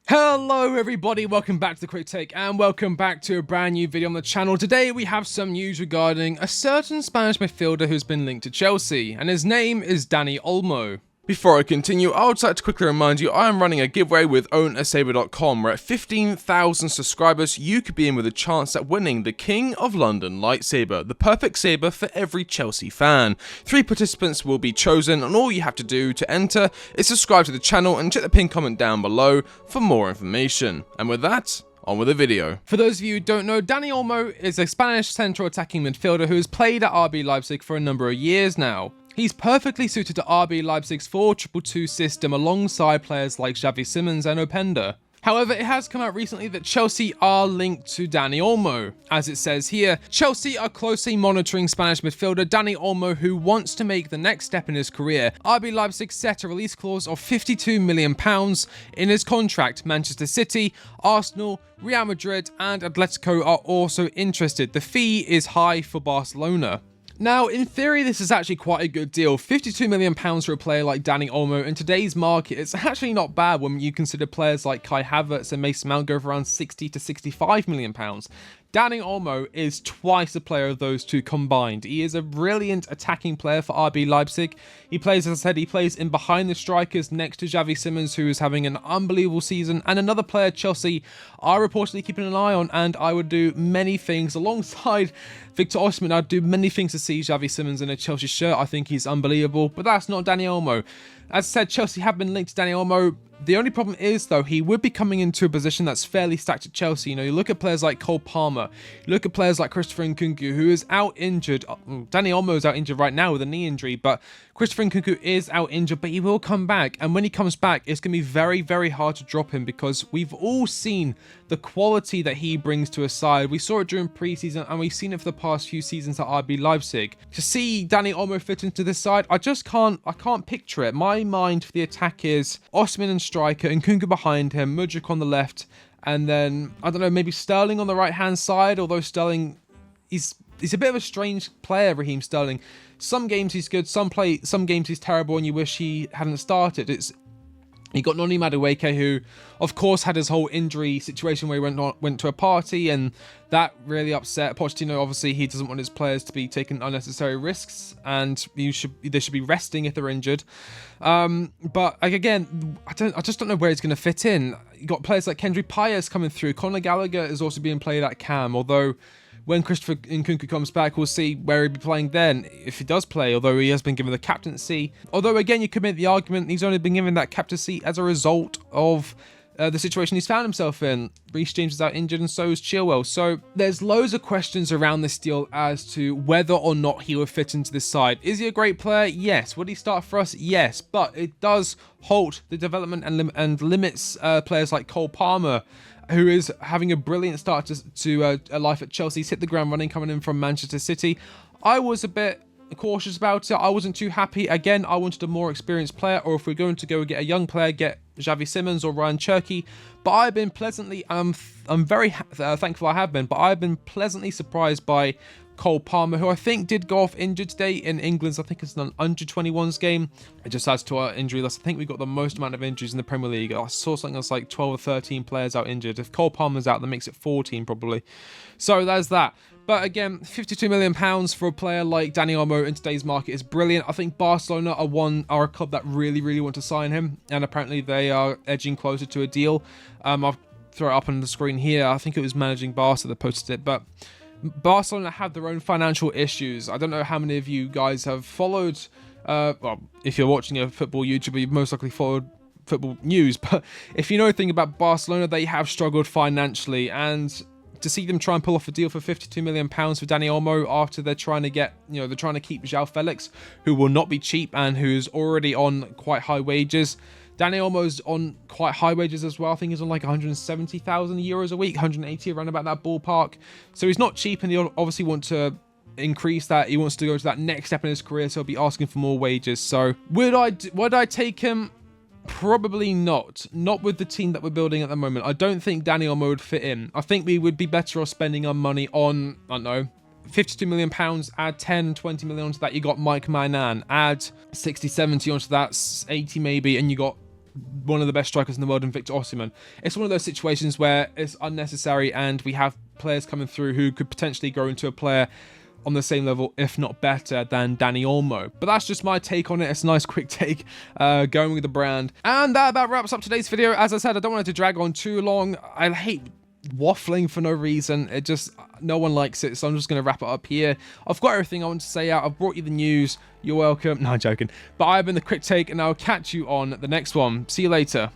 Hello everybody, welcome back to the Quick Take and welcome back to a brand new video on the channel. Today we have some news regarding a certain Spanish midfielder who's been linked to Chelsea, and his name is Dani Olmo. Before I continue, I would like to quickly remind you I am running a giveaway with OwnASaber.com where at 15,000 subscribers you could be in with a chance at winning the King of London lightsaber, the perfect saber for every Chelsea fan. 3 participants will be chosen and all you have to do to enter is subscribe to the channel and check the pinned comment down below for more information. And with that, on with the video. For those of you who don't know, Dani Olmo is a Spanish central attacking midfielder who has played at RB Leipzig for a number of years now. He's perfectly suited to RB Leipzig's 4-2-2 system alongside players like Xavi Simons and Openda. However, it has come out recently that Chelsea are linked to Dani Olmo. As it says here, Chelsea are closely monitoring Spanish midfielder Dani Olmo, who wants to make the next step in his career. RB Leipzig set a release clause of £52 million in his contract. Manchester City, Arsenal, Real Madrid and Atletico are also interested. The fee is high for Barcelona. Now, in theory, this is actually quite a good deal. £52 million for a player like Dani Olmo in today's market, it's actually not bad when you consider players like Kai Havertz and Mason Mount go for around £60 to £65 million. Dani Olmo is twice the player of those two combined. He is a brilliant attacking player for RB Leipzig. He plays, as I said, he plays in behind the strikers next to Xavi Simons, who is having an unbelievable season, and another player Chelsea are reportedly keeping an eye on, and I would do many things alongside Victor Osimhen. I'd do many things to see Xavi Simons in a Chelsea shirt. I think he's unbelievable, but that's not Dani Olmo. As said, Chelsea have been linked to Dani Olmo. The only problem is, though, he would be coming into a position that's fairly stacked at Chelsea. You know, you look at players like Cole Palmer, you look at players like Christopher Nkunku, who is out injured. Dani Olmo is out injured right now with a knee injury, but Christopher Nkunku is out injured, but he will come back. And when he comes back, it's going to be very, very hard to drop him because we've all seen the quality that he brings to a side. We saw it during preseason, and we've seen it for the past few seasons at RB Leipzig. To see Dani Olmo fit into this side, I can't picture it. My mind for the attack is Osimhen and striker, and Nkunku behind him, Mudryk on the left, and then, I don't know, maybe Sterling on the right-hand side, although Sterling, he's a bit of a strange player, Raheem Sterling. Some games he's good, some games he's terrible, and you wish he hadn't started. You got Noni Madueke, who, of course, had his whole injury situation where he went to a party, and that really upset Pochettino. Obviously, he doesn't want his players to be taking unnecessary risks, and they should be resting if they're injured. But again, I just don't know where he's going to fit in. You got players like Kendry Paez coming through. Conor Gallagher is also being played at cam, although when Christopher Nkunku comes back, we'll see where he'll be playing then, if he does play, although he has been given the captaincy. Although, again, you could make the argument he's only been given that captaincy as a result of the situation he's found himself in. Reece James is out injured and so is Chilwell. So there's loads of questions around this deal as to whether or not he would fit into this side. Is he a great player? Yes. Would he start for us? Yes. But it does halt the development and limits players like Cole Palmer, who is having a brilliant start to a life at Chelsea. He's hit the ground running coming in from Manchester City. I was a bit cautious about it. I wasn't too happy. Again, I wanted a more experienced player, or if we're going to go get a young player, get Xavi Simons or Ryan Cherki. But I've been pleasantly, I'm very thankful I have been, but I've been pleasantly surprised by Cole Palmer, who I think did go off injured today in England's, I think it's an under-21s game. It just adds to our injury list. I think we got the most amount of injuries in the Premier League. I saw something that's like 12 or 13 players out injured. If Cole Palmer's out, that makes it 14 probably. So there's that. But again, £52 million for a player like Dani Olmo in today's market is brilliant. I think Barcelona are a club that really, really want to sign him, and apparently they are edging closer to a deal. I'll throw it up on the screen here. I think it was Managing Barca that posted it, but Barcelona have their own financial issues. I don't know how many of you guys have followed, well, if you're watching a football YouTuber, you've most likely followed football news, but if you know anything about Barcelona, they have struggled financially, and to see them try and pull off a deal for £52 million for Dani Olmo after they're trying to get, they're trying to keep João Felix, who will not be cheap and who's already on quite high wages. Dani Olmo's on quite high wages as well. I think he's on like 170,000 euros a week, 180 around about that ballpark. So he's not cheap, and he obviously want to increase that. He wants to go to that next step in his career, so he'll be asking for more wages. So would I take him? Probably not. Not with the team that we're building at the moment. I don't think Dani Olmo would fit in. I think we would be better off spending our money on, I don't know, £52 million, add 10, 20 million onto that, you got Mike Maignan, add 60, 70 onto that, 80 maybe, and you got one of the best strikers in the world in Victor Osimhen. It's one of those situations where it's unnecessary, and we have players coming through who could potentially grow into a player on the same level, if not better, than Dani Olmo. But that's just my take on it. It's a nice quick take going with the brand. And that about wraps up today's video. As I said, I don't want it to drag on too long. I hate waffling for no reason. It just, no one likes it, so I'm just going to wrap it up here. I've got everything I want to say out. I've brought you the news. You're welcome. No, I'm joking. But I've been the quick take, and I'll catch you on the next one. See you later.